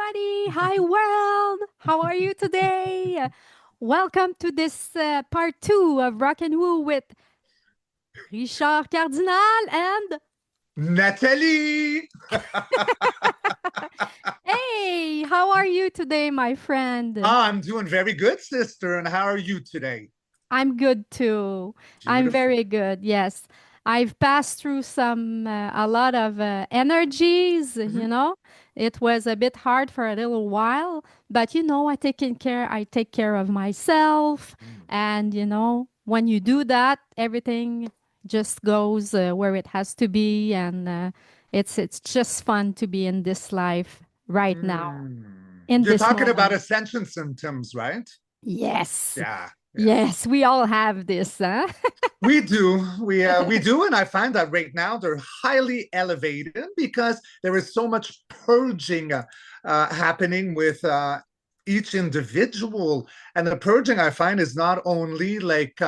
everybody. Hi, world. How are you today? Welcome to this part two of Rock and Woo with Richard Cardinal and Nathalie! hey, how are you today, my friend? I'm doing very good, sister. And how are you today? I'm good too. I'm Beautiful. very good. Yes. I've passed through a lot of energies, Mhm. It was a bit hard for a little while, but I take care of myself. Mm. And, when you do that, everything just goes where it has to be. And it's just fun to be in this life right now, in You're this talking about moment. ascension symptoms, right? Yes. Yeah, yeah. Yes, we all have this, huh? We do. We do, and I find that right now they're highly elevated because there is so much purging happening with each individual. And the purging I find is not only like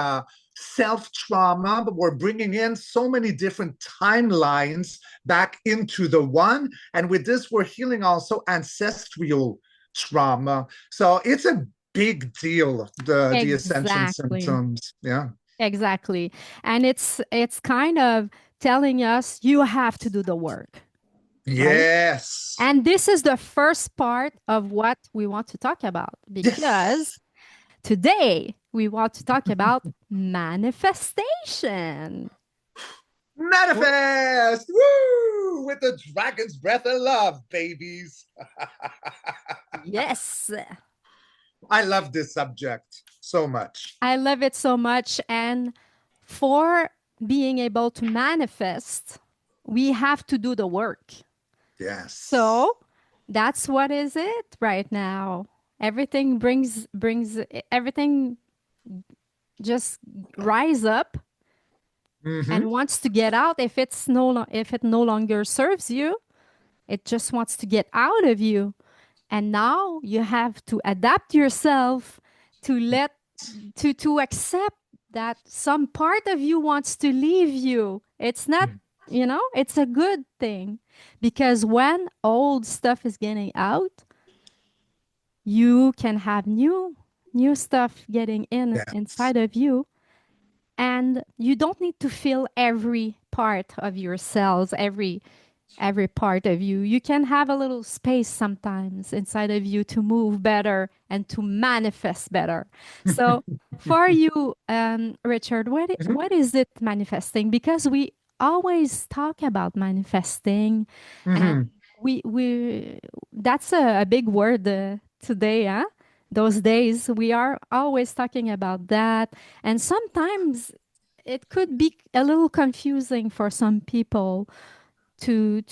self trauma, but we're bringing in so many different timelines back into the one. And with this, we're healing also ancestral trauma. So it's a big deal, the ascension Exactly. symptoms. Yeah. Exactly. And it's kind of telling us you have to do the work, right? Yes. And this is the first part of what we want to talk about because Yes. today we want to talk about manifestation. Wh- Manifest. Woo! With the dragon's breath of love, babies. Yes. I love this subject so much. I love it so much. And for being able to manifest, we have to do the work. Yes. So that's what is it right now. Everything brings everything just rise up Mm-hmm. and wants to get out if it no longer serves you. It just wants to get out of you. And now you have to adapt yourself to let to accept that some part of you wants to leave you. It's not, it's a good thing because when old stuff is getting out, you can have new stuff getting Yes. inside of you, and you don't need to feel every part of your cells, every part of you. You can have a little space sometimes inside of you to move better and to manifest better. So, for you, Richard, Mhm. what is it manifesting? Because we always talk about manifesting, and Mhm. we that's a big word today, huh? Those days we are always talking about that, and sometimes it could be a little confusing for some people to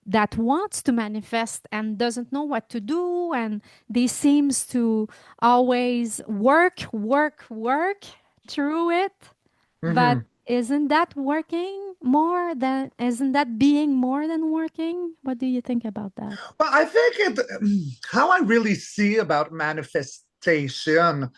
that wants to manifest and doesn't know what to do, and they seems to always work through it, but Mhm. isn't that being more than working? What do you think about that? Well, I think how I really see about manifestation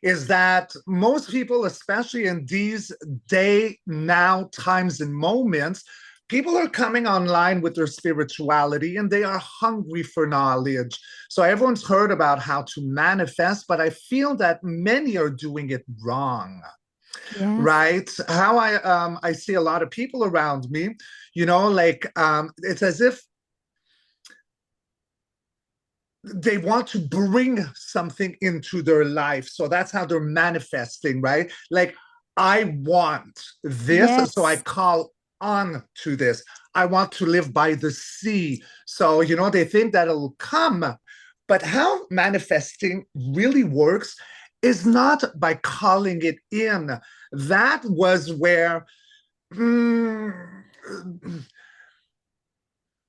is that most people, especially in these day now times and moments, people are coming online with their spirituality and they are hungry for knowledge. So everyone's heard about how to manifest, but I feel that many are doing it wrong, Yes. right? How I see a lot of people around me, like it's as if they want to bring something into their life. So that's how they're manifesting, right? Like, I want this, so I Yes. call on to this. I want to live by the sea. So, they think that it'll come. But how manifesting really works is not by calling it in. That was where. Mm,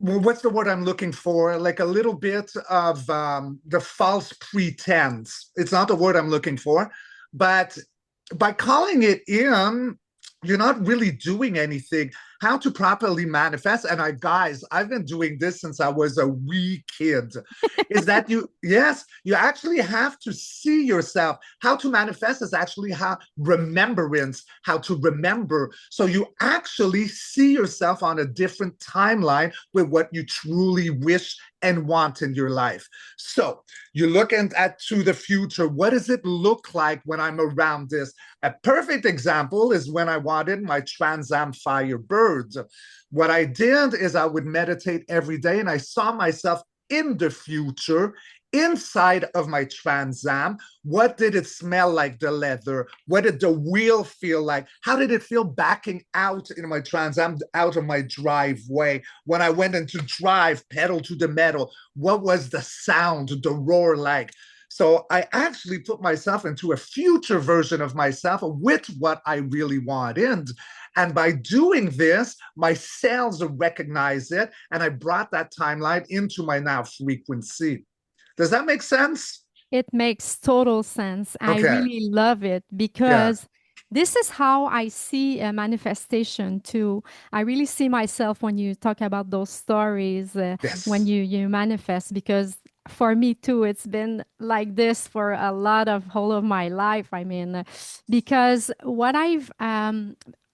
well, what's the word I'm looking for? Like a little bit of the false pretense. It's not the word I'm looking for, but by calling it in, you're not really doing anything. how to properly manifest, and guys, I've been doing this since I was a wee kid, is that yes, you actually have to see yourself. How to manifest is actually how remembrance, how to remember. So you actually see yourself on a different timeline with what you truly wish and want in your life. So you're looking at to the future. What does it look like when I'm around this? A perfect example is when I wanted my Trans Am Firebird. What I did is I would meditate every day, and I saw myself in the future inside of my Trans Am. What did it smell like, the leather? What did the wheel feel like? How did it feel backing out in my Trans Am, out of my driveway? When I went into drive, pedal to the metal, what was the sound, the roar like? So I actually put myself into a future version of myself with what I really wanted. And by doing this, my cells recognize it, and I brought that timeline into my now frequency. Does that make sense? It makes total sense. I Okay. really love it Yeah. because this is how I see a manifestation too. I really see myself when you talk about those stories, when Yes. you manifest, because for me too, it's been like this for a lot of whole of my life. I mean, because what I've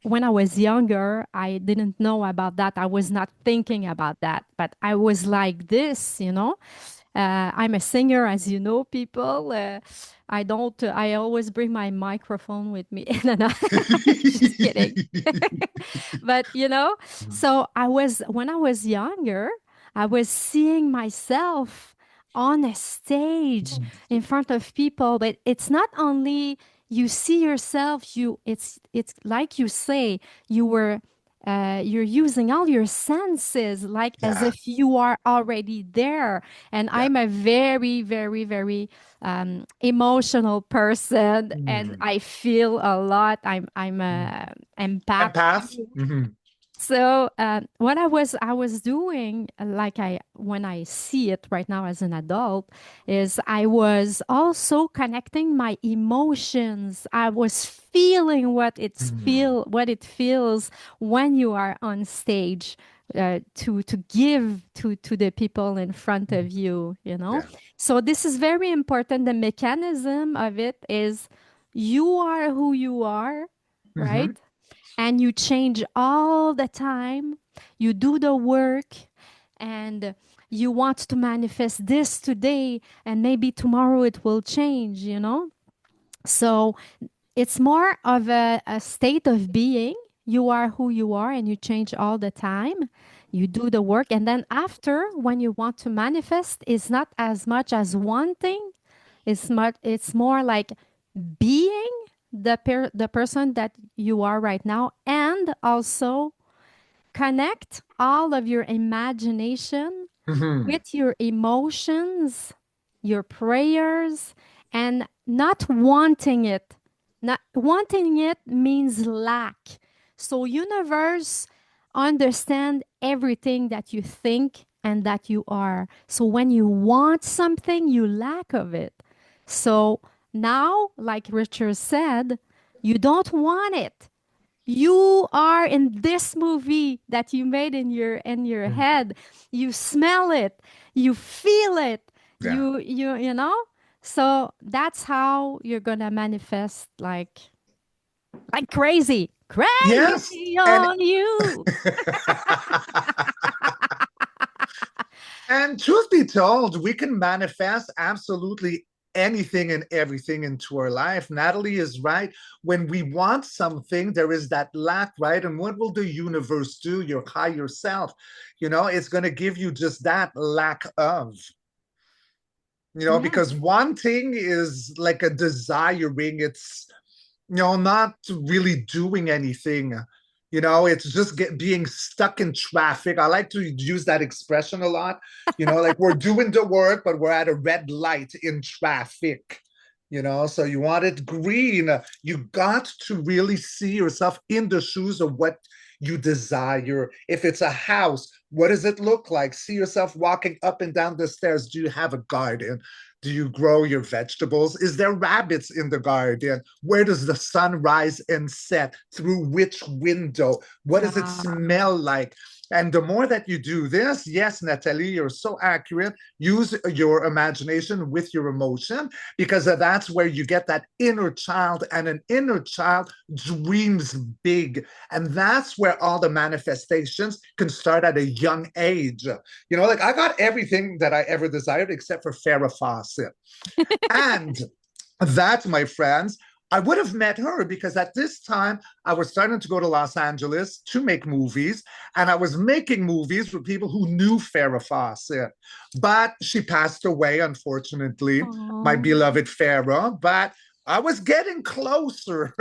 when I was younger, I didn't know about that. I was not thinking about that, but I was like this, you know. I'm a singer, as you know, people. I don't. I always bring my microphone with me. No, no, just kidding. But you know, so I was when I was younger, I was seeing myself on a stage in front of people. But it's not only you see yourself. It's like you say you were you're using all your senses like as Yeah. if you are already there. And Yeah. I'm a very, very, very emotional person, and Mm. I feel a lot. I'm a empath Empath. too. Mhm. So what I was doing, like I when I see it right now as an adult, is I was also connecting my emotions. I was feeling Mhm. what it feels when you are on stage. To give to the people in front of you, you know. Yeah. So this is very important. The mechanism of it is you are who you are, right? Mhm. And you change all the time. You do the work, and you want to manifest this today, and maybe tomorrow it will change, you know? So it's more of a state of being. You are who you are, and you change all the time. You do the work. And then after, when you want to manifest, it's not as much as wanting. It's more like being the person that you are right now, and also connect all of your imagination Mhm. with your emotions, your prayers, and not wanting it. Not wanting it means lack. So universe understand everything that you think and that you are. So when you want something, you lack of it. So now, like Richard said, you don't want it. You are in this movie that you made in your Mhm. head. You smell it, you feel it, Yeah. you know. So that's how you're gonna manifest like crazy, Yes. crazy And on you. and truth be told, we can manifest absolutely anything and everything into our life. Natalie is right. When we want something, there is that lack, right? And what will the universe do? Your higher self, it's going to give you just that lack of. Yes. Because wanting is like a desiring. It's not really doing anything. It's just being stuck in traffic. I like to use that expression a lot. Like we're doing the work, but we're at a red light in traffic. So you want it green. You got to really see yourself in the shoes of what you desire. If it's a house, what does it look like? See yourself walking up and down the stairs. Do you have a garden? Do you grow your vegetables? Is there rabbits in the garden? Where does the sun rise and set? Through which window? What does it Wow. smell like? And the more that you do this, yes, Nathalie, you're so accurate. Use your imagination with your emotion, because that's where you get that inner child, and an inner child dreams big. And that's where all the manifestations can start at a young age. You know, like I got everything that I ever desired except for Farrah Fawcett. And that, my friends, I would have met her because at this time I was starting to go to Los Angeles to make movies, and I was making movies with people who knew Farrah Fawcett. But she passed away, unfortunately, my Oh. beloved Farrah. But I was getting closer.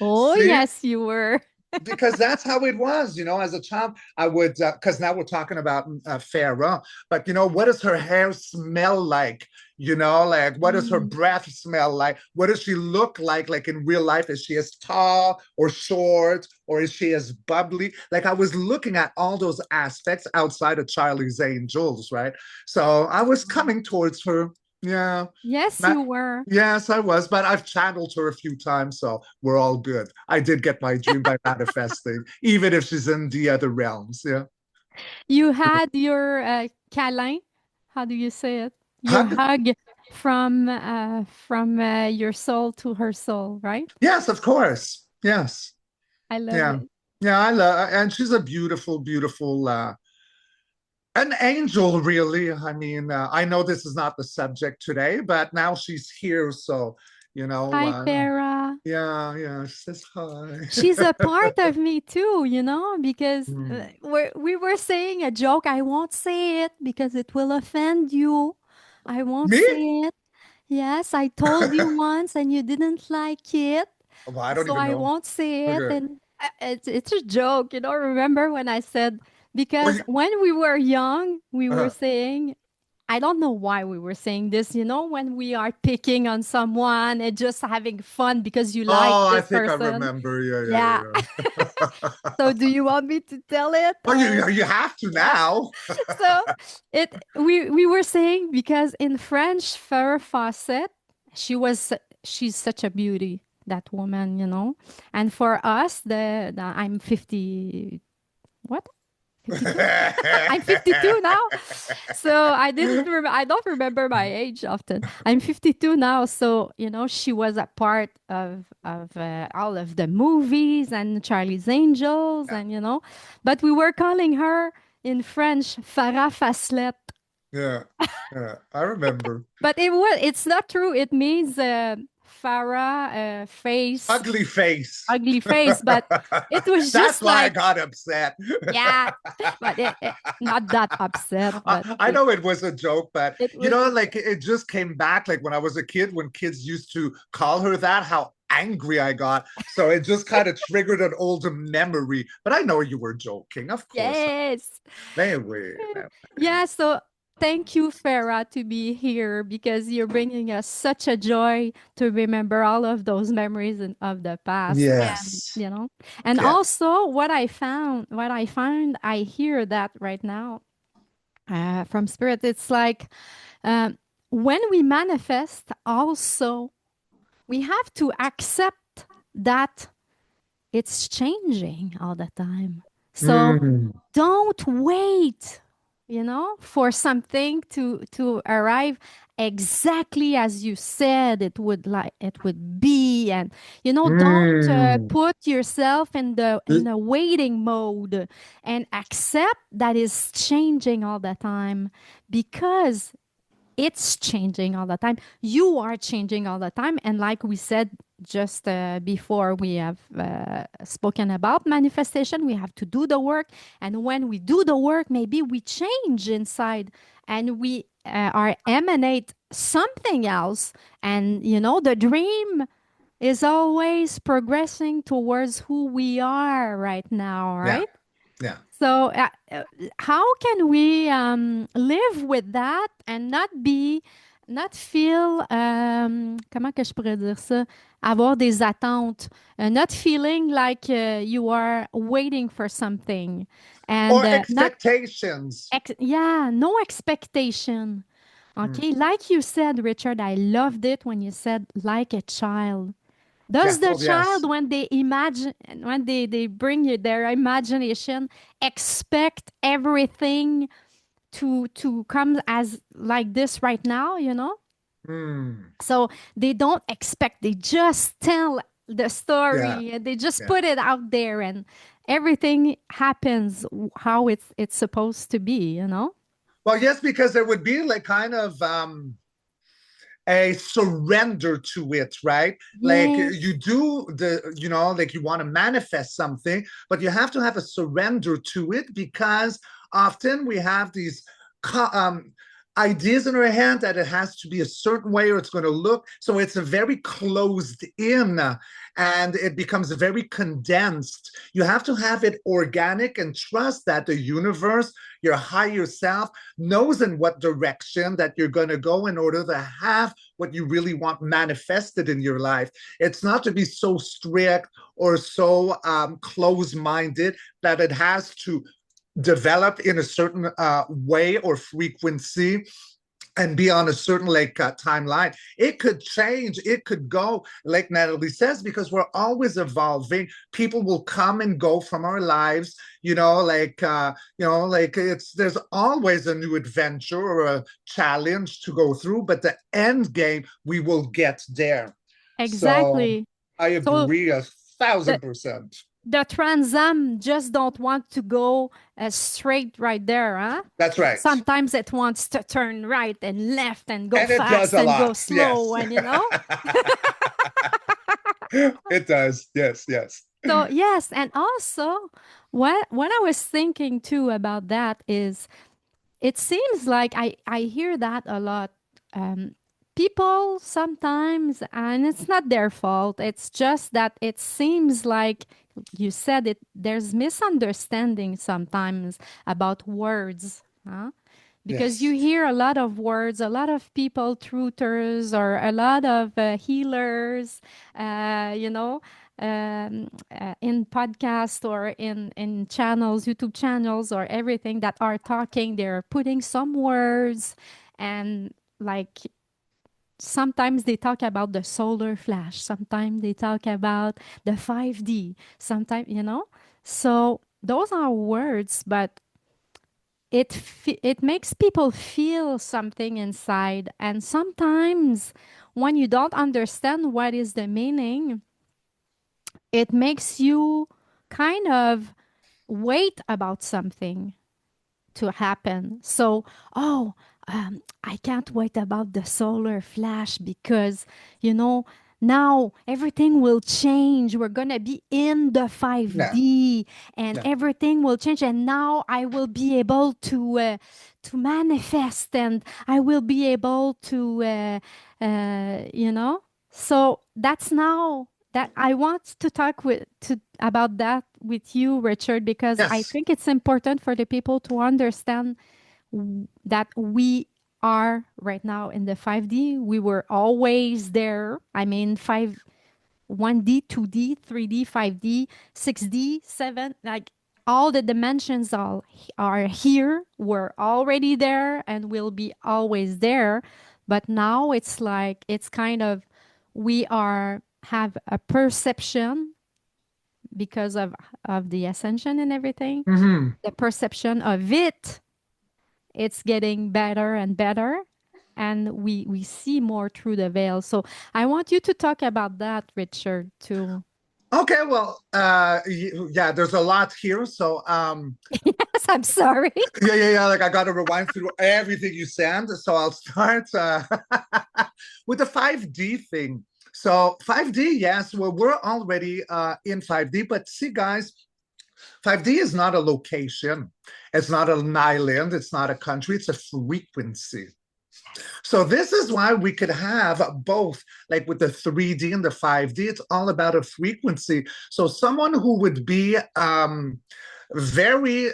Oh, See? yes, you were. Because that's how it was, you know, as a child. I would, because now we're talking about Farah, but you know, what does her hair smell like? You know, like what does her Mm. breath smell like? What does she look like in real life? Is she as tall or short, or is she as bubbly? Like I was looking at all those aspects outside of Charlie's Angels, right? So I was coming towards her. Yeah. Yes, Not, you were. yes, I was, but I've channeled her a few times, so we're all good. I did get my dream by manifesting, even if she's in the other realms. Yeah. You had your câlin. How do you say it? Your Hug? hug from your soul to her soul, right? Yes, of course. Yes. I love Yeah. it. Yeah, I love, and she's a beautiful, beautiful, an angel, really. I mean, I know this is not the subject today, but now she's here, so you know, Hi, Farah. yeah, yeah. She says hi. She's a part of me too, because Hmm. we were saying a joke. I won't say it because it will offend you. I won't Me? say it. Yes, I told you once and you didn't like it. Well, I don't So even I know. won't say it. Okay. And it's a joke, Remember when I said, Well, because when we were young, we were uh, saying, I don't know why we were saying this, when we are picking on someone and just having fun because you like oh, I this think I person. remember. Yeah, Yeah. yeah, yeah, So yeah. do you want me to tell it Oh, or you have to yeah? now. So we were saying because in French, Farrah Fawcett, she's such a beauty, that woman. And for us, the I'm 50, what? 52? I'm 52 now. So I don't remember my age often. I'm 52 now, so she was a part of all of the movies and Charlie's Angels, and but we were calling her in French Farah Faslet. Yeah, yeah, I remember. But it's not true. It means Farah face, Ugly face. ugly face, but it was That's just why I like, got upset. yeah, but not that upset, but I know it was a joke, but it you was know, a like it just came back like when I was a kid, when kids used to call her that, how angry I got. So it just kind of triggered an old memory. But I know you were joking, of course. yes. Anyway, Yeah, so thank you, Farah, to be here because you're bringing us such a joy to remember all of those memories of the past. And, yes. and Yeah. also what I find, I hear that right now from Spirit. It's like um, when we manifest, also, we have to accept that it's changing all the time. So Mm. don't wait, for something to arrive exactly as you said it would be, and don't Mm. put yourself in the waiting mode, and accept that it's changing all the time, because it's changing all the time. You are changing all the time. And like we said just before, we have spoken about manifestation, we have to do the work. And when we do the work, maybe we change inside and we are emanate something else. And, the dream is always progressing towards who we are right now, Yeah. right? Yeah. So, how can we live with that and not feel, comment que je pourrais dire ça, avoir des attentes, not feeling like you are waiting for something, and Or not, expectations. yeah, no expectation. Mm. Okay, like you said, Richard, I loved it when you said like a child. Yeah. Does the Oh, yes. child, when they imagine, when they bring you their imagination, expect everything to come as like this right now, you know? Mm. So they don't expect, they just tell the Yeah. story and they just Yeah. put it out there and everything happens how it's supposed to be, you know? Well, yes, because there would be like kind of a surrender to it, right? Like Yeah, you do like you want to manifest something, but you have to have a surrender to it because often we have these ideas in our head that it has to be a certain way or it's going to look. So it's a very closed in and it becomes very condensed. You have to have it organic and trust that the universe, your higher self, knows in what direction that you're going to go in order to have what you really want manifested in your life. It's not to be so strict or so close-minded that it has to develop in a certain way or frequency and be on a certain timeline. It could change, it could go, like Nathalie says, because we're always evolving. People will come and go from our lives, it's there's always a new adventure or a challenge to go through, but the end game, we will get there. So exactly. I So agree a the thousand percent. the Trans Am just don't want to go straight right there, huh? That's right. Sometimes it wants to turn right and left and go And it does fast a and go lot, yes. slow, and you know. It does, yes, yes. So yes, and also what I was thinking too about that is it seems like I hear that a lot. Um, People sometimes, and it's not their fault. It's just that it seems like you said it. There's misunderstanding sometimes about words, huh? Because you Yes. hear a lot of words, a lot of people, truthers, or a lot of healers, you know, in podcasts or in channels, YouTube channels, or everything that are talking. They're putting some words, and like sometimes they talk about the solar flash, sometimes they talk about the 5D, sometimes, you know. So those are words, but it makes people feel something inside, and sometimes when you don't understand what is the meaning, it makes you kind of wait about something to happen. So, oh, I can't wait about the solar flash because, you know, now everything will change. We're going to be in the No, 5D and no. everything will change. And now I will be able to manifest and I will be able to, you know. So that's now that I want to talk about that with you, Richard, because I Yes. think it's important for the people to understand that we are right now in the 5D. We were always there. I mean, 1D, 2D, 3D, 5D, 6D, 7, like all the dimensions are here. We're already there and will be always there. But now it's like, it's kind of, we are, have a perception because of the ascension and everything. Mm-hmm. The perception of it, it's getting better and better, and we see more through the veil. So I want you to talk about that, Richard, too. Okay, well, yeah, there's a lot here. So, Yes, I'm sorry. yeah. Like I got to rewind through everything you said. So I'll start with the 5D thing. So 5D, yes, well, we're already in 5D, but see, guys, 5D is not a location. It's not an island. It's not a country. It's a frequency. So this is why we could have both, like with the 3D and the 5D, it's all about a frequency. So someone who would be very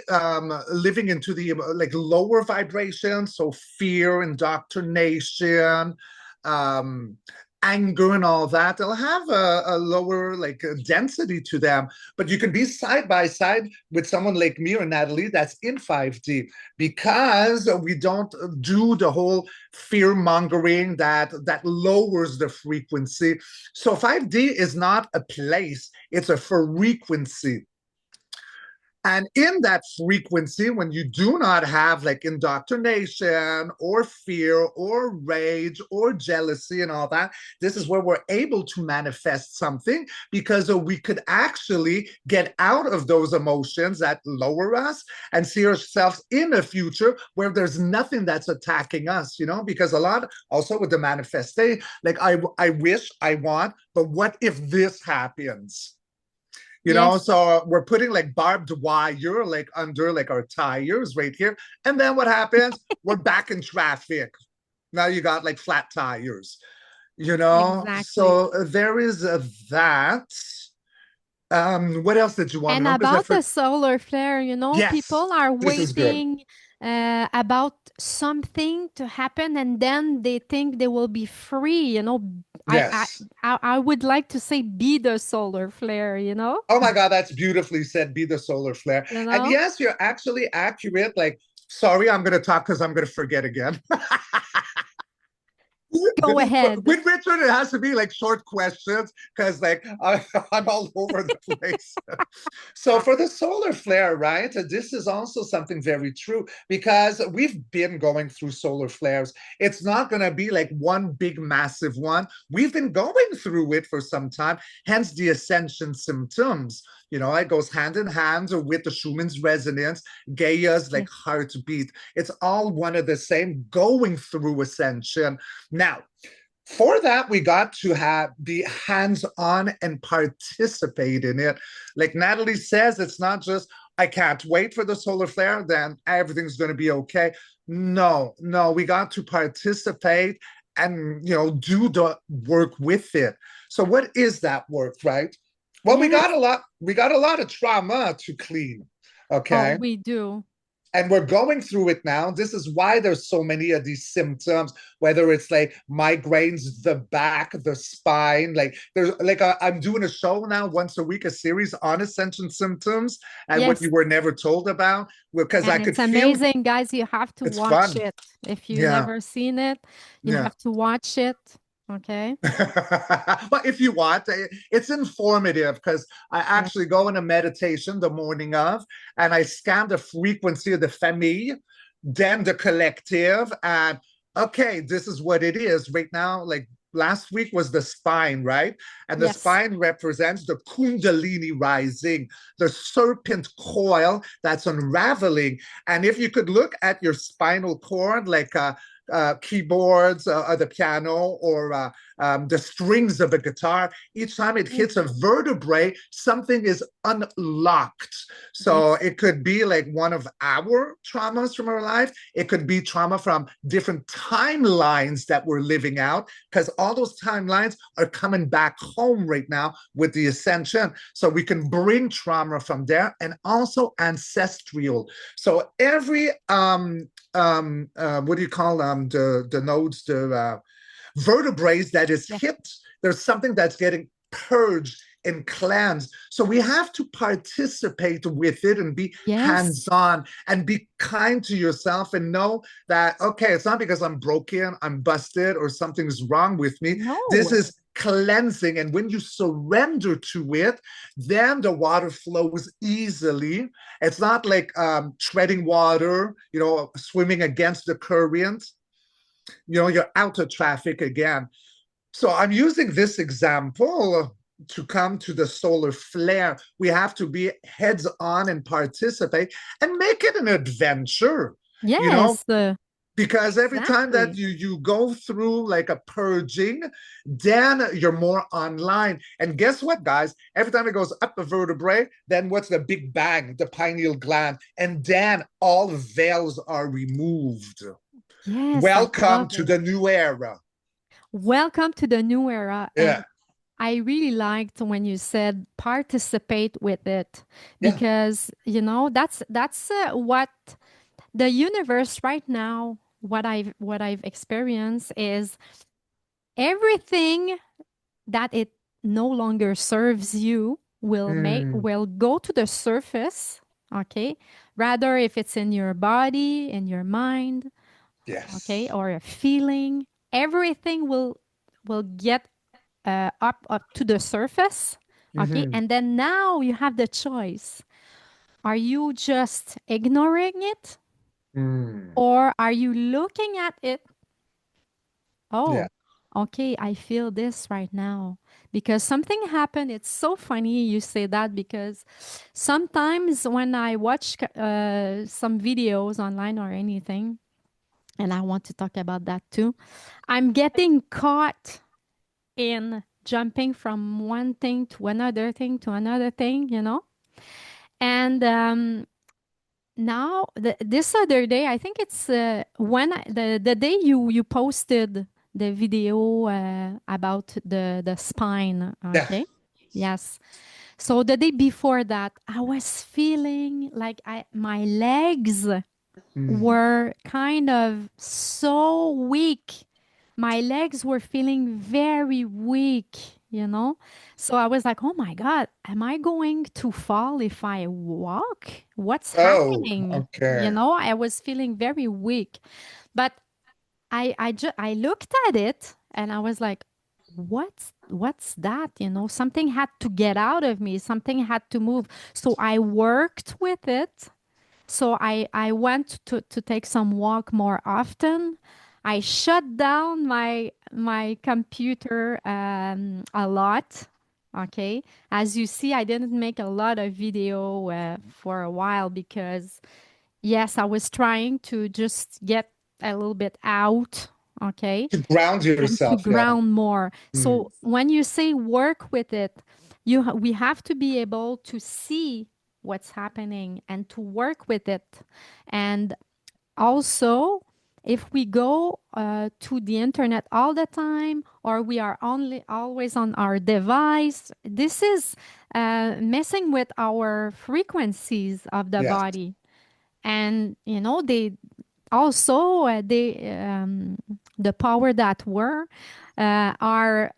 living into the like lower vibration, so fear, indoctrination, um, anger and all that, they'll have a lower like density to them. But you can be side by side with someone like me or Nathalie that's in 5D, because we don't do the whole fear mongering that lowers the frequency. So 5D is not a place, it's a frequency. And in that frequency, when you do not have like indoctrination or fear or rage or jealousy and all that, this is where we're able to manifest something, because we could actually get out of those emotions that lower us and see ourselves in a future where there's nothing that's attacking us, you know, because a lot also with the manifestation, like I wish, I want, but what if this happens? You know, Yes. so we're putting like barbed wire like under like our tires right here. And then what happens? We're back in traffic. Now you got like flat tires, you know? Exactly. So there is that. What else did you want to And know? Because I about the for solar flare, yes, people are this is good. waiting about something to happen, and then they think they will be free. I, I, Yes. I would like to say, be the solar flare, Oh my God, that's beautifully said. Be the solar flare. you And know? yes, you're actually accurate. Like, sorry, I'm going to talk because I'm going to forget again. Go ahead. With Richard, it has to be like short questions because like I'm all over the place. So for the solar flare, right? This is also something very true, because we've been going through solar flares. It's not going to be like one big massive one. We've been going through it for some time, hence the ascension symptoms. You know, it goes hand in hand with the Schumann's resonance, Gaia's like Yes. heartbeat. It's all one of the same, going through ascension. Now, for that, we got to be hands-on and participate in it. Like Nathalie says, it's not just, I can't wait for the solar flare, then everything's going to be okay. No, no, we got to participate and, you know, do the work with it. So what is that work, right? Well, Yes. we got a lot of trauma to clean. Oh, Okay. we do. And we're going through it now. This is why there's so many of these symptoms, whether it's like migraines, the back, the spine. Like there's like I'm doing a show now once a week, a series on ascension symptoms and what Yes. you were never told about, because I And could it's feel amazing, guys. You have to it's watch fun. it. If you Yeah, never seen it, you yeah. have to watch it. Okay? But if you want, it's informative, because I Yeah. actually go in a meditation the morning of, and I scan the frequency of the famille, then the collective, and okay, this is what it is right now. Like last week was the spine, right? And the Yes. spine represents the Kundalini rising, the serpent coil that's unraveling. And if you could look at your spinal cord, like keyboards or the piano, or the strings of a guitar, each time it hits a vertebrae, something is unlocked. So Yes. it could be like one of our traumas from our life. It could be trauma from different timelines that we're living out, because all those timelines are coming back home right now with the ascension. So we can bring trauma from there, and also ancestral. So every what do you call the nodes, the vertebrae that is Yes. hit, there's something that's getting purged and cleansed. So we have to participate with it and be Yes. hands-on and be kind to yourself, and know that okay, it's not because I'm broken, I'm busted, or something's wrong with me. This No. is cleansing, and when you surrender to it, then the water flows easily. It's not like treading water, you know, swimming against the current. You know, you're out of traffic again. So I'm using this example to come to the solar flare. We have to be heads on and participate and make it an adventure, you know, Yes. because every time that Exactly. you go through like a purging, then you're more online. And guess what, guys? Every time it goes up a vertebrae, then what's the big bang? The pineal gland. And then all veils are removed. Yes, I Welcome love to it. the new era. Welcome to the new era. Yeah, And I really liked when you said participate with it, yeah. because, that's what the universe right now, what I've experienced is everything that it no longer serves you Mm. will go to the surface, okay? Rather if it's in your body, in your mind, okay, Yes. or a feeling, everything will get up to the surface, okay? Hmm. And then now you have the choice. Are you just ignoring it, Mm. or are you looking at it? Yeah. Oh, okay, I feel this right now because something happened. It's so funny you say that because sometimes when I watch some videos online or anything, and I want to talk about that too, I'm getting caught in jumping from one thing to another thing to another thing, you know? And now this other day, I think it's the day you posted the video about the spine, Yeah. okay? Yes. So the day before that, I was feeling like my legs Mm. were kind of so weak. My legs were feeling very weak, you know? So I was like, oh my God, am I going to fall if I walk? What's Oh, happening? You okay. know, I was feeling very weak. But I looked at it and I was like, what's that? You know, something had to get out of me, something had to move. So I worked with it, so I went to take some walk more often. I shut down my computer a lot. Okay. As you see, I didn't make a lot of video for a while because, yes, I was trying to just get a little bit out. Okay. To ground And to yourself, yeah. ground more. Mm. So when you say work with it, we have to be able to see what's happening and to work with it. And also, if we go to the internet all the time, or we are only always on our device, this is messing with our frequencies of the Yes. body. And you know, they also the power that were are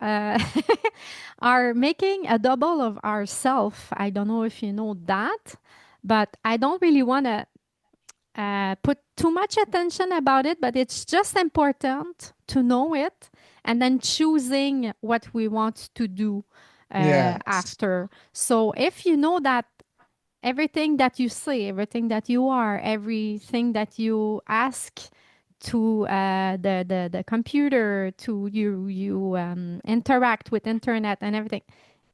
are making a double of ourself. I don't know if you know that, but I don't really want to put too much attention about it, but it's just important to know it and then choosing what we want to do Yes. after. So if you know that everything that you say, everything that you are, everything that you ask to the computer, to you interact with internet and everything,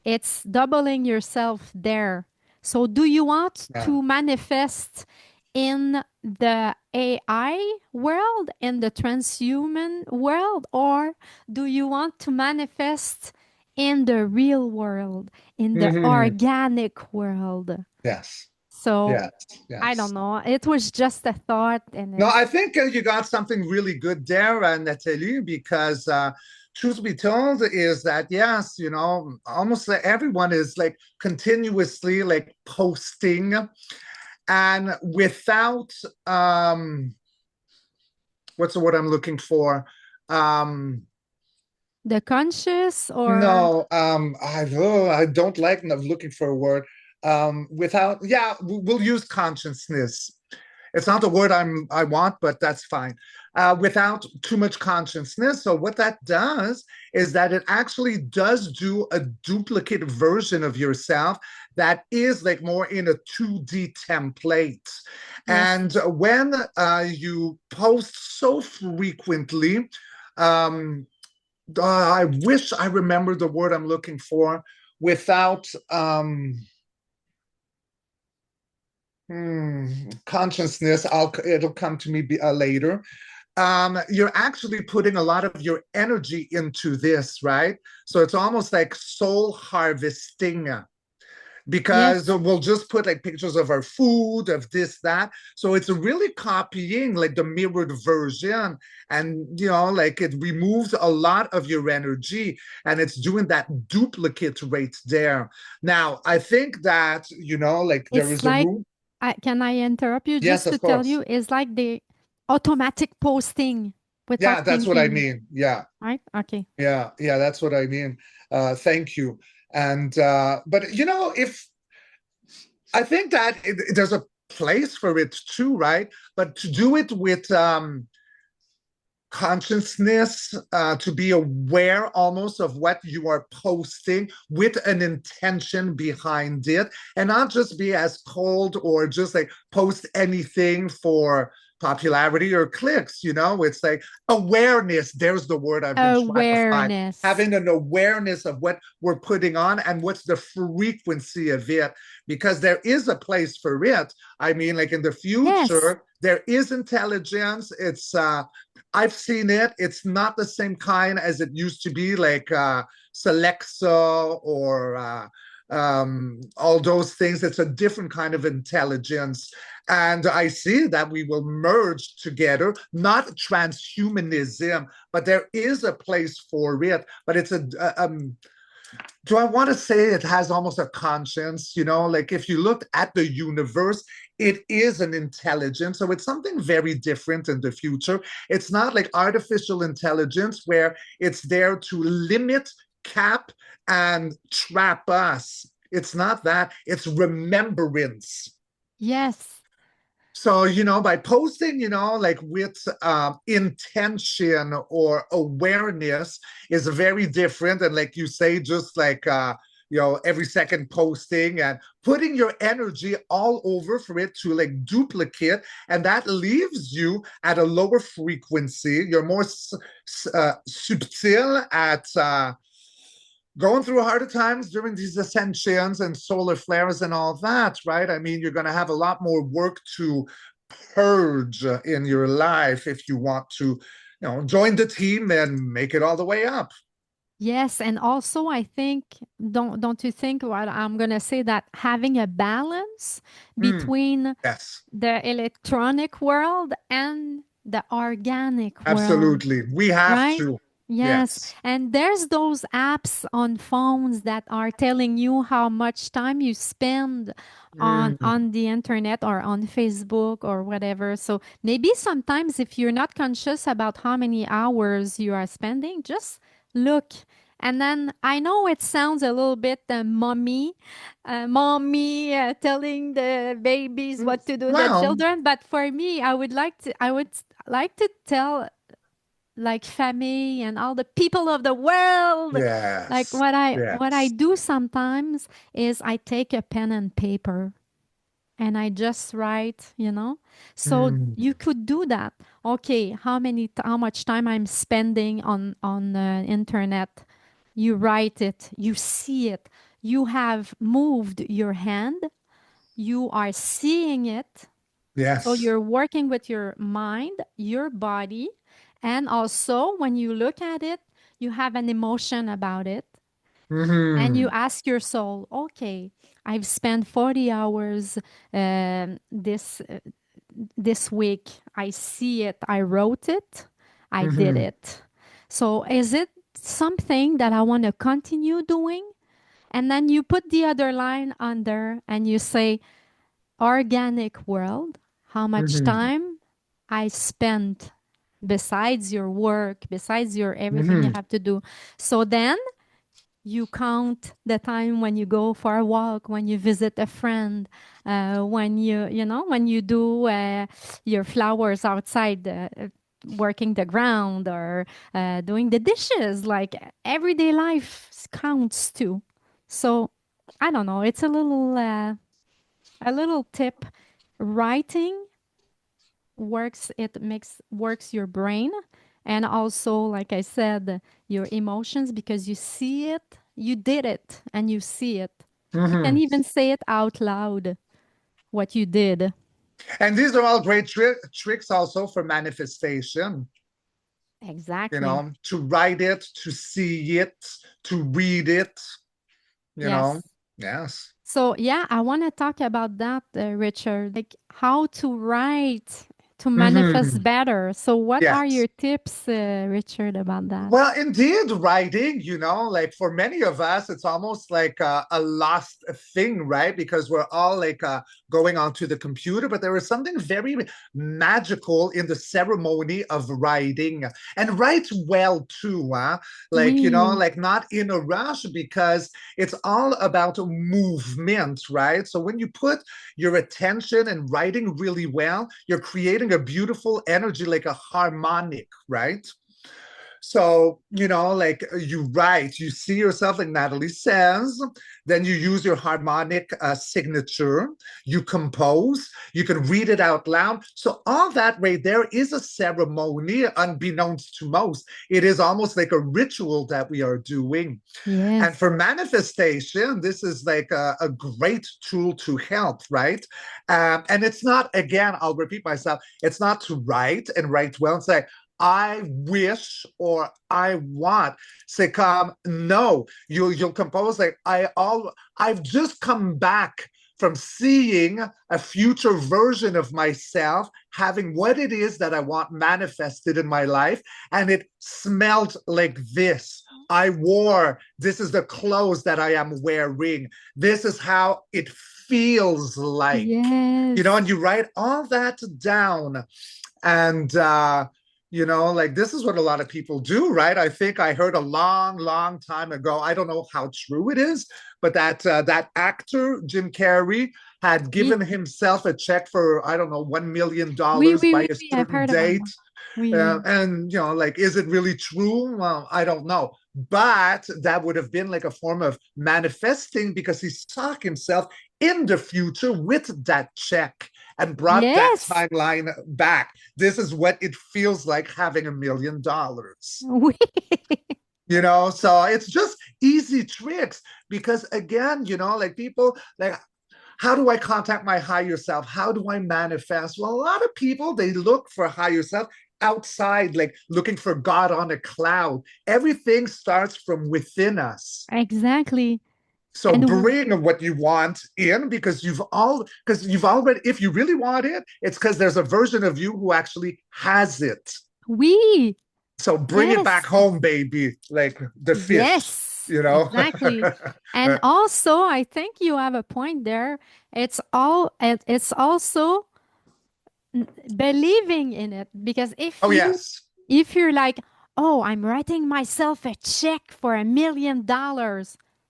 it's doubling yourself there. So do you want Yeah. to manifest in the AI world, in the transhuman world, or do you want to manifest in the real world, in the Hmm. organic world? Yes. So Yes. I Yes. don't know. It was just a thought, and No, I think you got something really good there, Nathalie, because truth be told is that, yes, you know, almost everyone is like continuously like posting and without what's the word I'm looking for? Um, the conscious or no, I don't like looking for a word. Without, yeah, we'll use consciousness. It's not the word I want, but that's fine. Without too much consciousness. So what that does is that it actually does do a duplicate version of yourself that is like more in a 2D template. yes, And when you post so frequently, um, I wish I remember the word I'm looking for without consciousness. It'll come to me later. You're actually putting a lot of your energy into this, right? So it's almost like soul harvesting because yes. we'll just put like pictures of our food, of this, that. So it's really copying like the mirrored version. And, you know, like it removes a lot of your energy and it's doing that duplicate right there. Now, I think that, you know, like there It's is a like, rule. can I interrupt you Yes, just to of tell course. you? It's like the automatic posting. without Yeah, that's what I thinking, mean. Yeah. right? Okay. Yeah, yeah, that's what I mean. Thank you. And but you know, if I think that there's a place for it too, right? But to do it with consciousness, to be aware almost of what you are posting with an intention behind it, and not just be as cold or just like post anything for popularity or clicks. You know, it's like awareness. There's the word I've been trying to find. Awareness. Having an awareness of what we're putting on and what's the frequency of it, because there is a place for it. I mean, like in the Yes. future, there is intelligence. It's I've seen it. It's not the same kind as it used to be, like Celexa or all those things. It's a different kind of intelligence. And I see that we will merge together, not transhumanism, but there is a place for it. But it's do I want to say it has almost a conscience? You know, like if you look at the universe, it is an intelligence. So it's something very different in the future. It's not like artificial intelligence where it's there to limit, cap, and trap us. It's not that, it's remembrance. Yes. So, you know, by posting, you know, like with intention or awareness is very different. And like you say, just like, you know, every second posting and putting your energy all over for it to like duplicate. And that leaves you at a lower frequency. You're more subtle at going through harder times during these ascensions and solar flares and all that, right? I mean, you're going to have a lot more work to purge in your life if you want to, you know, join the team and make it all the way up. Yes, and also I think don't you think what I'm gonna say that having a balance Mm, between yes, the electronic world and the organic world, absolutely. We have right? to. Yes, Yes. and there's those apps on phones that are telling you how much time you spend Mm, on the internet or on Facebook or whatever. So maybe sometimes if you're not conscious about how many hours you are spending, just look. And then I know it sounds a little bit mommy telling the babies what to do, the well, children. But for me, I would like to tell like family and all the people of the world, like yes, what I yes. do sometimes is I take a pen and paper and I just write, so Mm, you could do that. Okay, how much time I'm spending on the internet. You write it, you see it, you have moved your hand, you are seeing it, so yes. you're working with your mind, your body, and also when you look at it, you have an emotion about it. And you Mm, ask your soul, okay, I've spent 40 hours this week. I see it. I wrote it. I did mm, it. So is it something that I want to continue doing? And then you put the other line under and you say, organic world, how much mm, time I spent besides your work, besides your everything you mm, have to do. So then you count the time when you go for a walk, when you visit a friend, when when you do your flowers outside, working the ground or doing the dishes. Like everyday life counts too. So I don't know. It's a little tip. Writing works your brain, and also like I said, your emotions, because you see it, you did it, and you see it. You can mm. even say it out loud what you did. And these are all great tricks also for manifestation, you Exactly. know, to write it, to see it, to read it, you know. Yes. Yes. So yeah, I want to talk about that, Richard, like how to write to manifest Mhm. better. So what are Yes. your tips, Richard, about that? Well, indeed, writing, like for many of us, it's almost like a lost thing, right? Because we're all like going onto the computer, but there is something very magical in the ceremony of writing and write well too, huh? Like, Oui. like not in a rush because it's all about movement, right? So when you put your attention and writing really well, you're creating a beautiful energy, like a harmonic, right? So, like you write, you see yourself, like Nathalie says, then you use your harmonic signature, you compose, you can read it out loud. So, all that right there is a ceremony, unbeknownst to most. It is almost like a ritual that we are doing. And Yes. for manifestation, this is like a great tool to help, right? And it's not, again, I'll repeat myself, it's not to write and write well and say, I wish or I want. C'est comme no, you'll compose like I've just come back from seeing a future version of myself having what it is that I want manifested in my life, and it smelled like this. I wore, this is the clothes that I am wearing. This is how it feels like. Yes. And you write all that down. And like this is what a lot of people do, right? I think I heard a long, long time ago. I don't know how true it is, but that actor Jim Carrey had Oui. given himself a check for I don't know $1 million Oui, oui, by oui, a oui. I've certain heard about that. date. Oui, oui. And like, is it really true? Well, I don't know. But that would have been like a form of manifesting because he saw himself in the future with that check and brought that Yes. timeline back. This is what it feels like having $1 million. Oui. So it's just easy tricks because again, like people like, how do I contact my higher self? How do I manifest? Well, a lot of people, they look for higher self outside, like looking for God on a cloud. Everything starts from within us. Exactly. So And bring what you want in because you've already, if you really want it, it's because there's a version of you who actually has it. oui. So bring it back Yes. home, baby, like the fish, Yes. you know? Exactly. And also, I think you have a point there. It's also believing in it because Oh, yes. if you're like, oh, I'm writing myself a check for $1 million,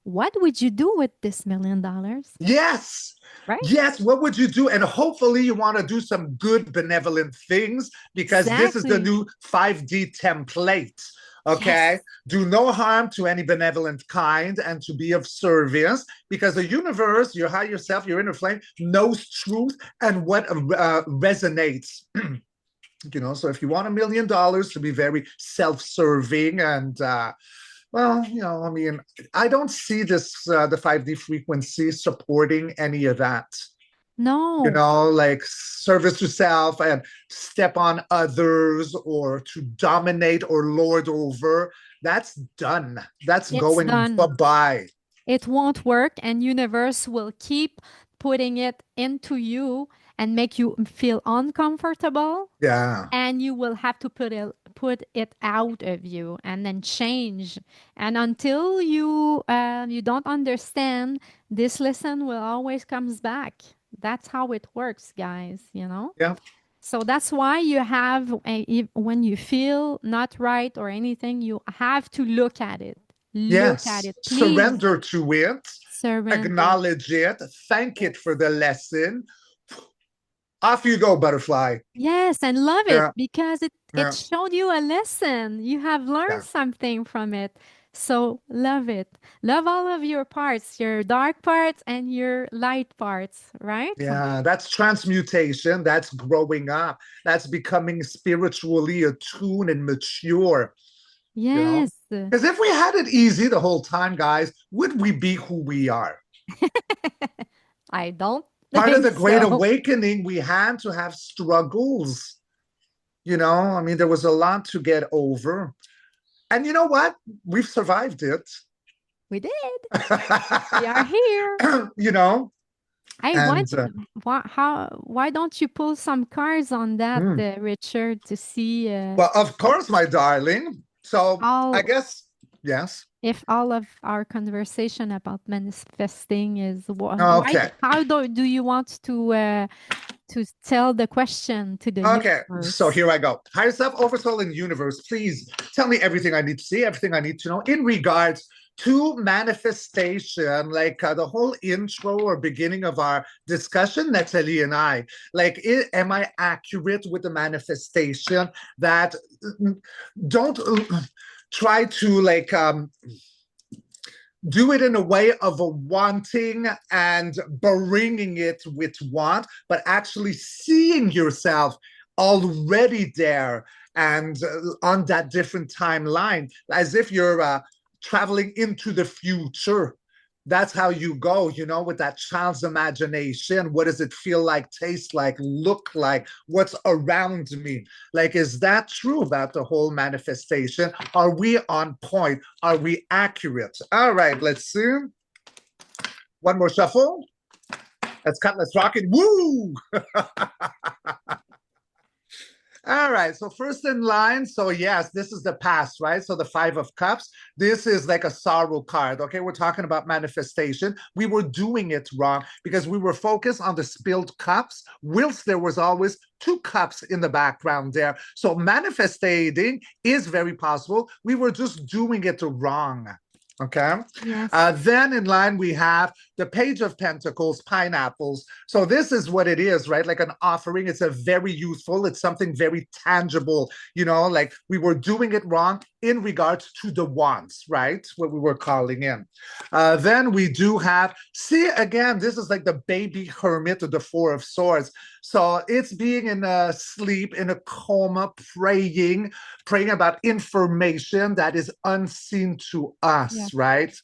what would you do with this $1 million? Yes. Right? Yes. What would you do? And hopefully you want to do some good, benevolent things because this is the Exactly. new 5D template. Okay. Yes. Do no harm to any benevolent kind and to be of service because the universe, your higher self, your inner flame knows truth and what resonates. So if you want $1 million to be very self-serving and well, I mean, I don't see this the 5D frequency supporting any of that. No, Like service to self and step on others or to dominate or lord over. That's done. That's it's going done. bye-bye. It won't work, and universe will keep putting it into you and make you feel uncomfortable, Yeah. and you will have to put it out of you and then change. And until you don't understand, this lesson will always comes back. That's how it works, guys. Yeah. So that's why you have when you feel not right or anything, you have to look at it. Look at Yes. it, please. Surrender to it, Surrender. acknowledge it, thank it Yes. for the lesson. Off you go, butterfly. Yes, and love it Yeah. because it Yeah. showed you a lesson. You have learned Yeah. something from it. So love it. Love all of your parts, your dark parts and your light parts, right? Yeah, that's transmutation. That's growing up. That's becoming spiritually attuned and mature, you know? Yes. Because if we had it easy the whole time, guys, would we be who we are? I don't Part of think the Great so. Awakening, we had to have struggles. I mean, there was a lot to get over. And you know what? We've survived it. We did. We are here. you know, Hey, And why don't you pull some cards on that, Richard, to see well, of course, my darling. So I all guess, yes. if all of our conversation about manifesting is Okay. how do you want to tell the question to the Okay, so universe? here I go. Higher self, oversoul, and universe, please tell me everything I need to see, everything I need to know in regards to manifestation, like the whole intro or beginning of our discussion, Nathalie and I. Like, am I accurate with the manifestation that don't try to like do it in a way of a wanting and bringing it with want, but actually seeing yourself already there and on that different timeline, as if you're traveling into the future. That's how you go, you know, with that child's imagination. What does it feel like, taste like, look like? What's around me? Like, is that true about the whole manifestation? Are we on point? Are we accurate? All right, let's see. One more shuffle. Let's cut, let's rock it. Woo! All right, so first in line, so yes, this is the past, right? So the Five of Cups, this is like a sorrow card, okay? We're talking about manifestation. We were doing it wrong because we were focused on the spilled cups, whilst there was always two cups in the background there. So manifesting is very possible. We were just doing it wrong. Okay. Yes. Then in line, we have the Page of Pentacles, pineapples. So this is what it is, right? Like an offering. It's a very useful, it's something very tangible, you know, like we were doing it wrong in regards to the wants, right? What we were calling in. Then we do have, see, again, this is like the baby hermit of the Four of Swords. So it's being in a sleep, in a coma, praying about information that is unseen to us, yes. Right?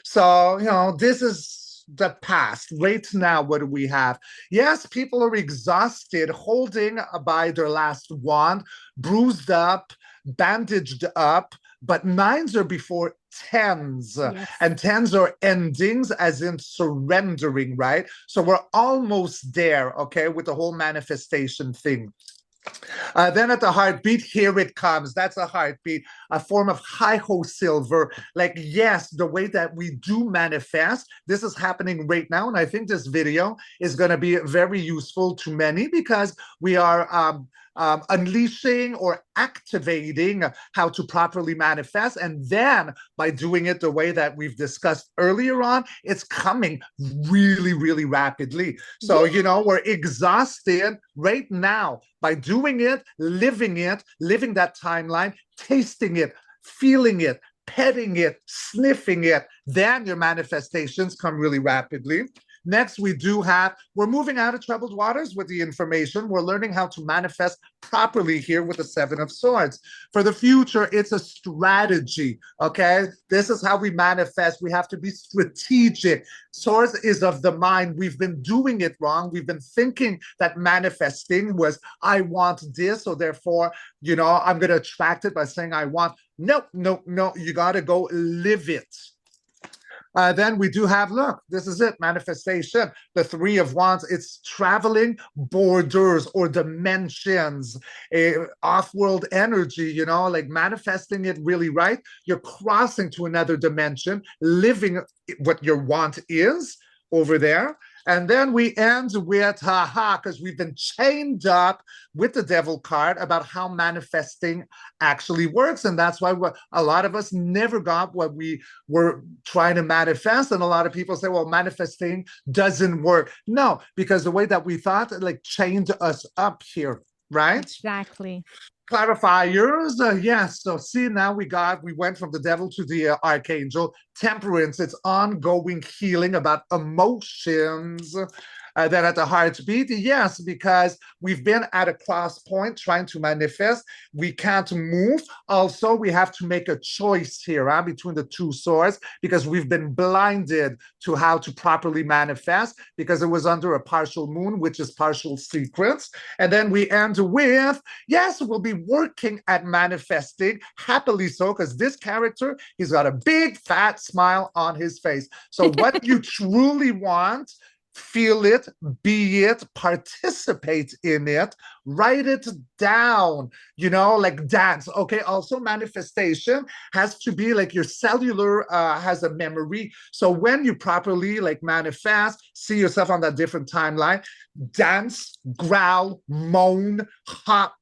So, you know, this is the past. Right now, what do we have? Yes, people are exhausted, holding by their last wand, bruised up, bandaged up, but nines are before tens, yes. And tens are endings, as in surrendering, right? So we're almost there, okay, with the whole manifestation thing. Then at the heartbeat, here it comes. That's a heartbeat, a form of high-ho silver. Like, yes, the way that we do manifest, this is happening right now. And I think this video is going to be very useful to many because we are unleashing or activating how to properly manifest. And then by doing it the way that we've discussed earlier on, it's coming really, really rapidly. So, you know, we're exhausted right now by doing it, living that timeline, tasting it, feeling it, petting it, sniffing it. Then your manifestations come really rapidly. Next, we do have, we're moving out of troubled waters with the information. We're learning how to manifest properly here with the Seven of Swords. For the future, it's a strategy, okay? This is how we manifest. We have to be strategic. Swords is of the mind. We've been doing it wrong. We've been thinking that manifesting was, I want this, so therefore, you know, I'm going to attract it by saying I want. No, no, no. You got to go live it. Then we do have, look, this is it, manifestation, the Three of Wands. It's traveling borders or dimensions, off-world energy, you know, like manifesting it really right. You're crossing to another dimension, living what your want is over there. And then we end with, because we've been chained up with the Devil card about how manifesting actually works. And that's why a lot of us never got what we were trying to manifest. And a lot of people say, well, manifesting doesn't work. No, because the way that we thought, like, chained us up here, right? Exactly. Clarifiers, yes. So see, now we went from the Devil to the Archangel. Temperance, it's ongoing healing about emotions. Then at the heartbeat, yes, because we've been at a cross point trying to manifest. We can't move. Also, we have to make a choice here between the two swords because we've been blinded to how to properly manifest because it was under a partial moon, which is partial secrets. And then we end with, yes, we'll be working at manifesting, happily so, because this character, he's got a big fat smile on his face. So what you truly want, feel it, be it, participate in it, write it down, like dance. Okay. Also, manifestation has to be like your cellular has a memory. So when you properly like manifest, see yourself on that different timeline, dance, growl, moan, hop,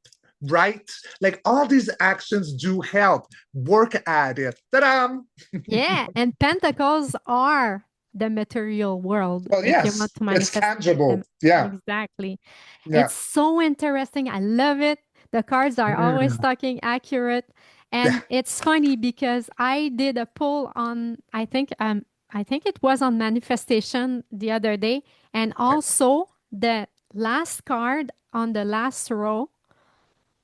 right? Like all these actions do help. Work at it. Ta-da! Yeah, and pentacles are the material world Well, if you want yes, to it's manifest them. tangible. Yeah, Exactly. yeah. It's so interesting. I love it. The cards are always Mm, talking accurate. yeah. And it's funny because I did a poll on I think it was on manifestation the other day. And also the last card on the last row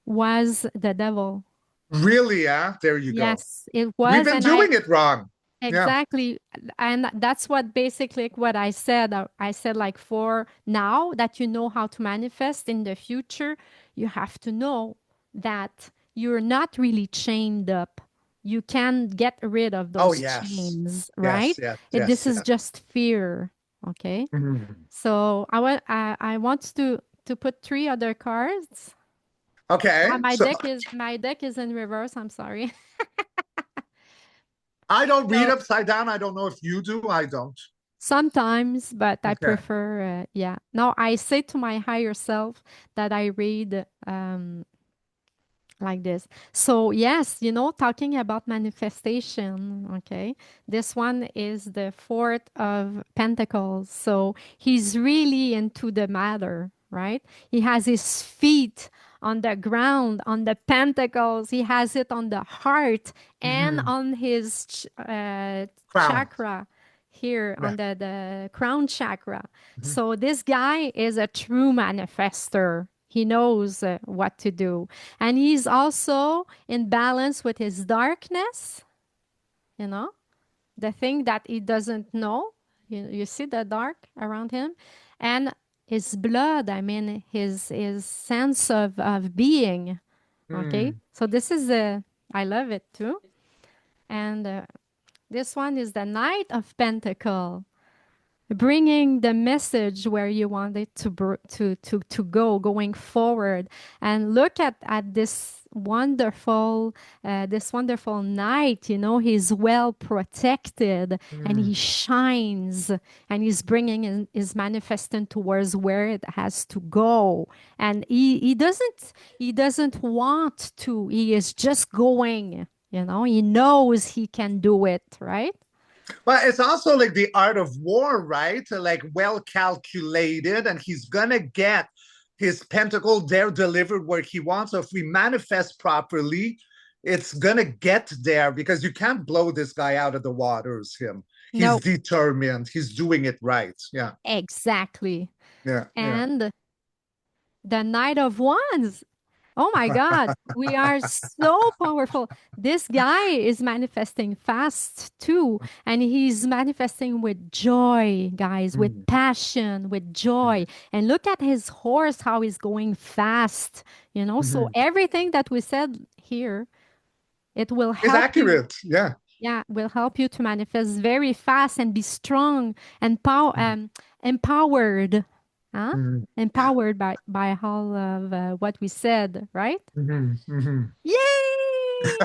was the devil. Really, yeah. There you go. Yes, it We've was. been And I doing it wrong. Yeah. exactly. And that's what basically what I said. I said, like, for now that you know how to manifest in the future, you have to know that you're not really chained up. You can get rid of Oh, those yes. chains, right? Yes, yes, This yes, is yes. just fear. Okay. Mhm. So I want to put three other cards. Okay. So My deck is in reverse. I'm sorry. I don't read So upside down. I don't know if you do. I don't. sometimes, but I Okay. prefer, yeah. Now I say to my higher self that I read like this. So, yes, talking about manifestation, okay, this one is the Fourth of Pentacles. So, he's really into the matter, right? He has his feet on the ground, on the pentacles. He has it on the heart and Mhm. on his Crown. chakra here Yeah. on the crown chakra. Mhm. So, this guy is a true manifester. He knows what to do. And he's also in balance with his darkness, you know, the thing that he doesn't know. You see the dark around him. And his blood, I mean, his sense of being. Okay. Mm. So this is I love it too. And this one is the Knight of Pentacle, bringing the message where you want it to go going forward. And look at this wonderful knight. He's well protected and he Mm. shines, and he's bringing is manifesting towards where it has to go. And he doesn't want to, he is just going. He knows he can do it, right? But it's also like the art of war, right? Like well calculated, and he's gonna get his pentacle there delivered where he wants. So if we manifest properly, it's gonna get there because you can't blow this guy out of the waters. Him, he's No. determined. He's doing it right. Yeah, Exactly. yeah, yeah. And the Knight of Wands. Oh my God, we are so powerful. This guy is manifesting fast too. And he's manifesting with joy, guys, with Mm. passion, with joy. And look at his horse, how he's going fast. So Mhm. everything that we said here, it will It's help you. accurate. Yeah. Yeah, will help you to manifest very fast and be strong and Mhm. empowered. Huh? Mhm. Empowered by all of what we said, right? Mhm. Mhm. Yay!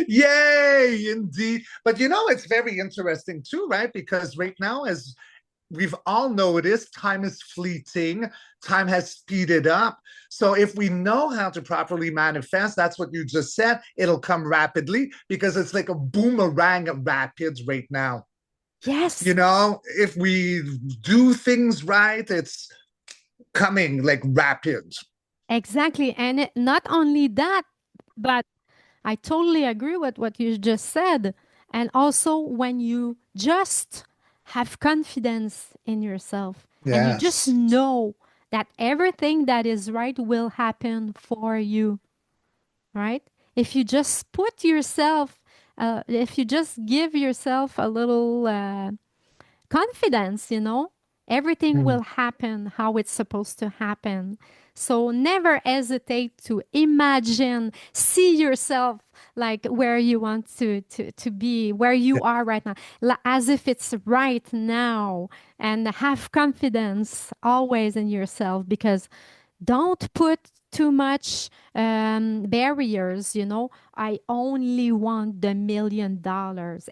Yay, indeed. But it's very interesting too, right? Because right now, as we've all noticed, time is fleeting, time has speeded up. So if we know how to properly manifest, that's what you just said, it'll come rapidly because it's like a boomerang of rapids right now. Yes, If we do things right, it's coming like rapid. exactly. And not only that, but I totally agree with what you just said. And also, when you just have confidence in yourself and you just Yes. know that everything that is right will happen for you, right? If you just put yourself, if you just give yourself a little confidence, Everything Mm. will happen how it's supposed to happen. So never hesitate to imagine, see yourself like where you want to be, where Yeah. you are right now, as if it's right now, and have confidence always in yourself, because don't put too much barriers. I only want the $1 million.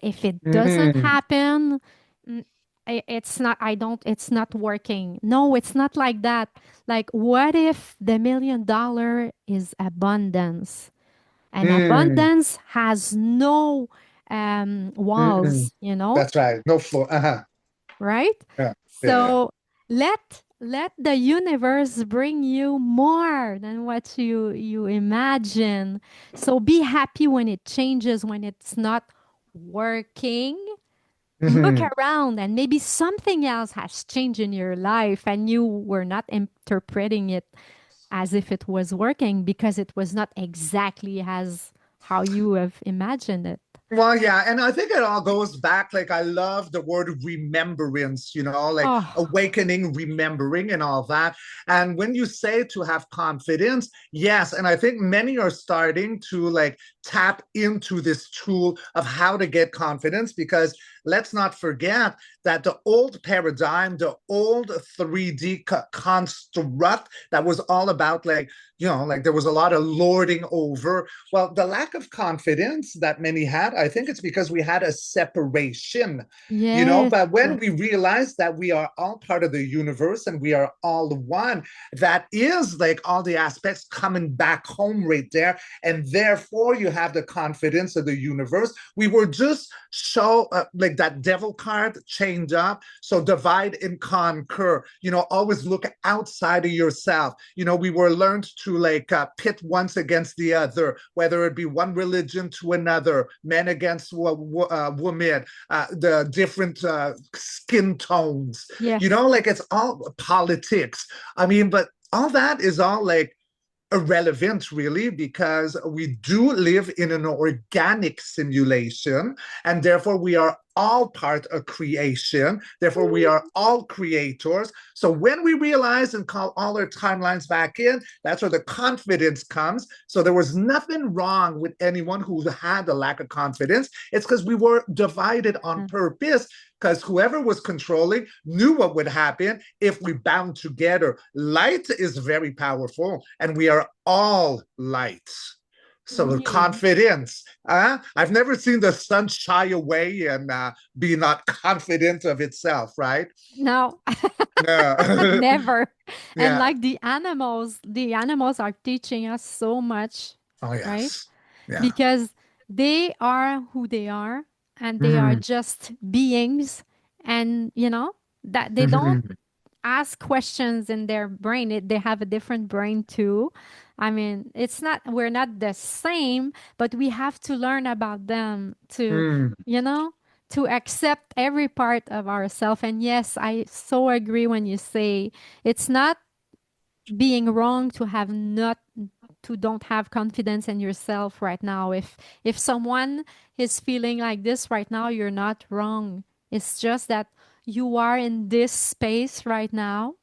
If it doesn't Mm. happen, mm, it's not, I don't, it's not working. No, it's not like that. Like, what if the $1 million is abundance? And Mm. abundance has no Mm. walls, That's right. No floor. Uh-huh. right? Yeah. Yeah. So let the universe bring you more than what you imagine. So be happy when it changes, when it's not working. Look Hmm. around, and maybe something else has changed in your life and you were not interpreting it as if it was working, because it was not exactly as how you have imagined it. Well, yeah, and I think it all goes back. Like, I love the word remembrance, like Oh, awakening, remembering, and all that. And when you say to have confidence, yes, and I think many are starting to like tap into this tool of how to get confidence, because let's not forget that the old paradigm, the old 3D construct that was all about like there was a lot of lording over. Well, the lack of confidence that many had, I think it's because we had a separation, yes. but when we realize that we are all part of the universe and we are all one, that is like all the aspects coming back home right there. And therefore, you have the confidence of the universe. We were just like that devil card chained up. So divide and conquer, always look outside of yourself. We were learned to like pit once against the other, whether it be one religion to another, men against women, the different skin tones, Yes. like it's all politics. I mean, but all that is all like irrelevant, really, because we do live in an organic simulation, and therefore we are all part of creation. Therefore, we are all creators. So when we realize and call all our timelines back in, that's where the confidence comes. So there was nothing wrong with anyone who had a lack of confidence. It's because we were divided on purpose, because whoever was controlling knew what would happen if we bound together. Light is very powerful, and we are all light. So with Really? confidence, I've never seen the sun shy away and be not confident of itself, right? No, Yeah. never. And Yeah. like the animals are teaching us so much, Oh, right? yes. Yeah. Because they are who they are, and they are Mm-hmm. just beings, and that they don't Mm-hmm. ask questions in their brain. They have a different brain too. I mean, we're not the same, but we have to learn about them Mm. you know, to accept every part of ourselves. And yes, I so agree when you say it's not being wrong to have not to don't have confidence in yourself right now. If someone is feeling like this right now, you're not wrong. It's just that you are in this space right now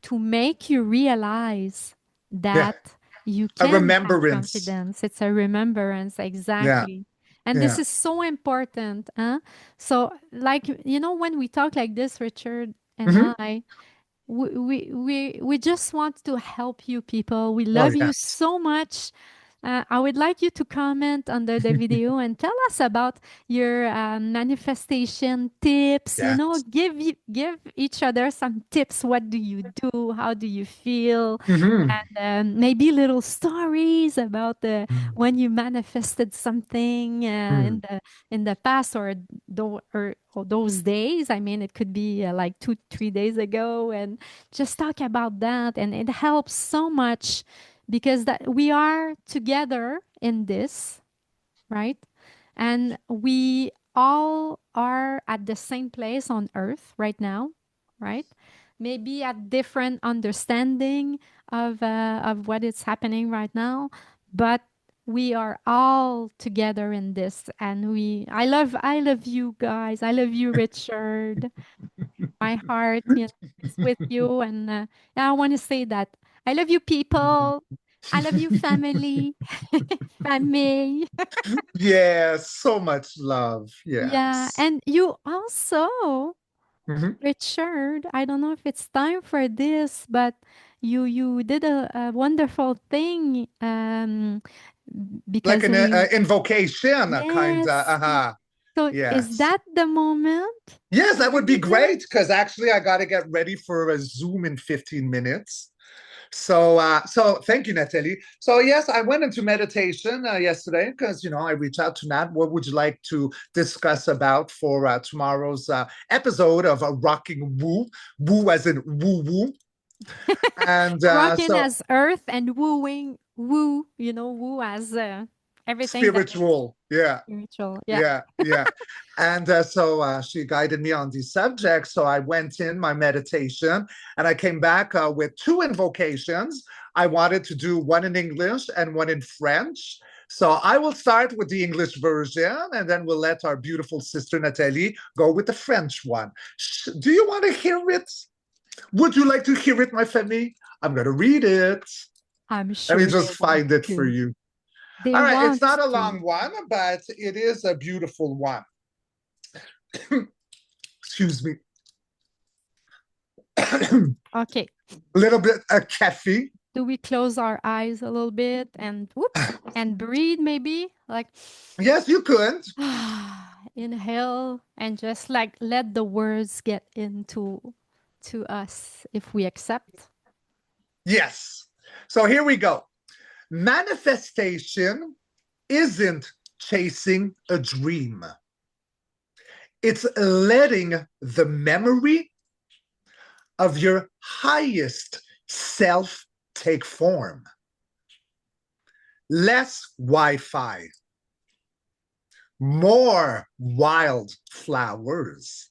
to make you realize Yeah. that you A can have remembrance. confidence. It's a remembrance, Yeah. exactly. And this Yeah. is so important. So, like, when we talk like this, Richard and Mm-hmm. we just want to help you people. We Oh, love you yes. so much. I would like you to comment under the video and tell us about your manifestation tips. Yes. Give each other some tips. What do you do? How do you feel? Mm-hmm. And maybe little stories about the when you manifested something Mm-hmm. in the past, or those days. I mean, it could be like 2 3 days ago, and just talk about that. And it helps so much, because that we are together in this, right? And we all are at the same place on earth right now, right? Maybe at different understanding of what is happening right now, but we are all together in this. And I love you guys. I love you, Richard. My heart, is with you. And yeah, I want to say that I love you, people. I love you, family. Famille. Yeah, so much love. Yeah. Yes. And you also, Mhm. Richard, I don't know if it's time for this, but you did a wonderful thing Like because an we, invocation, a kind yes. So is yes. that the moment Yes, to that would be read it? great because actually I got to get ready for a Zoom in 15 minutes. So thank you, Nathalie. So yes, I went into meditation yesterday because I reached out to Nat. What would you like to discuss about for tomorrow's episode of Rocking Woo? Woo as in woo woo. And Rocking so as earth and wooing, woo, woo as everything that is spiritual, yeah. spiritual. Yeah. Yeah. And so she guided me on these subjects. So I went in my meditation and I came back with two invocations. I wanted to do one in English and one in French. So I will start with the English version and then we'll let our beautiful sister Nathalie go with the French one. Do you want to hear it? Would you like to hear it, my family? I'm going to read it. I'm Let me sure they just want find it for to. you. They All right, it's want not a to. long one, but it is a beautiful one. Excuse me. A Okay. little bit of caffeine. Do we close our eyes a little bit and whoops and breathe maybe? Like Yes, you could. inhale and just like let the words get into to us if we accept. Yes. So here we go. Manifestation isn't chasing a dream. It's letting the memory of your highest self take form. Less Wi-Fi, more wildflowers,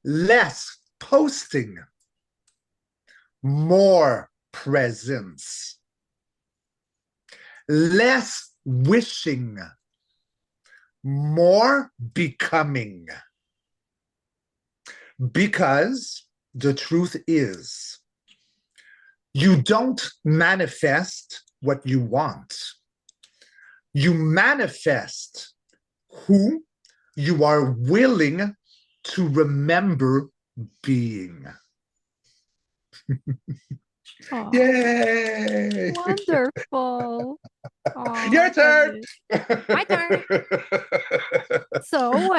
less posting, more presence, less wishing, more becoming. Because the truth is, you don't manifest what you want. You manifest who you are willing to remember being. Oh, Yay! wonderful. Oh, Your I love turn. it. My turn. So,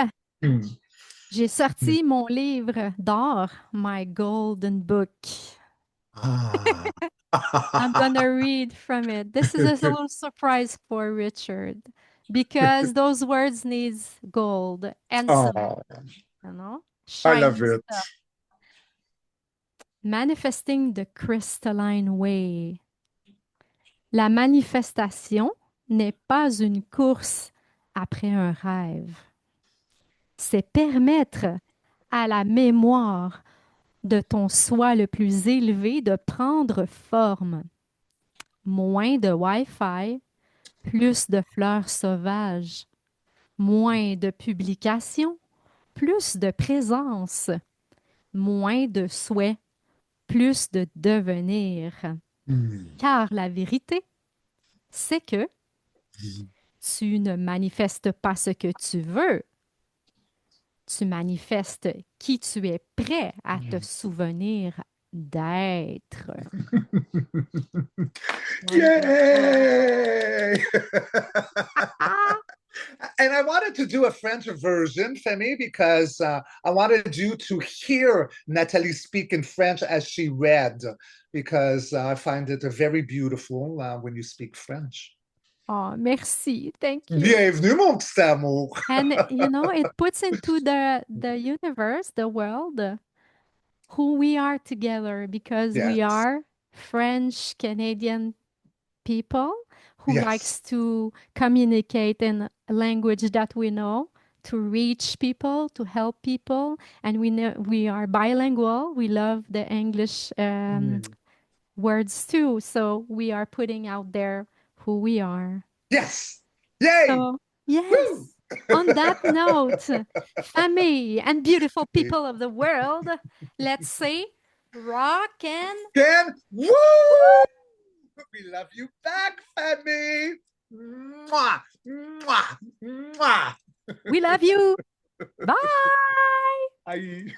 j'ai sorti mon livre d'or, my golden book. Ah. I'm gonna read from it. This is a little surprise for Richard because those words needs gold and silver, Oh, I love shiny it. stuff. Manifesting the crystalline way. La manifestation n'est pas une course après un rêve. C'est permettre à la mémoire de ton soi le plus élevé de prendre forme. Moins de Wi-Fi, plus de fleurs sauvages. Moins de publications, plus de présence. Moins de souhaits, plus de devenir. Mm. Car la vérité, c'est que tu ne manifestes pas ce que tu veux, tu manifestes qui tu es prêt à te souvenir d'être. Wonderful. Yay! And I wanted to do a French version, Femi, because I wanted you to hear Nathalie speak in French as she read, because I find it very beautiful when you speak French. Oh, merci. Thank you. Bienvenue, mon petit amour. And it puts into the universe, the world, who we are together because we Yes, are French Canadian people who yes. likes to communicate in a language that we know to reach people, to help people, and we know we are bilingual. We love the English Mm. words too, so we are putting out there who we are. Yes. Yay. So yes, Woo. On that note, family and beautiful people of the world, let's say rock and Ken, woo! woo! We love you back, family. Mwah, mwah, mwah. We love you. Bye. Bye.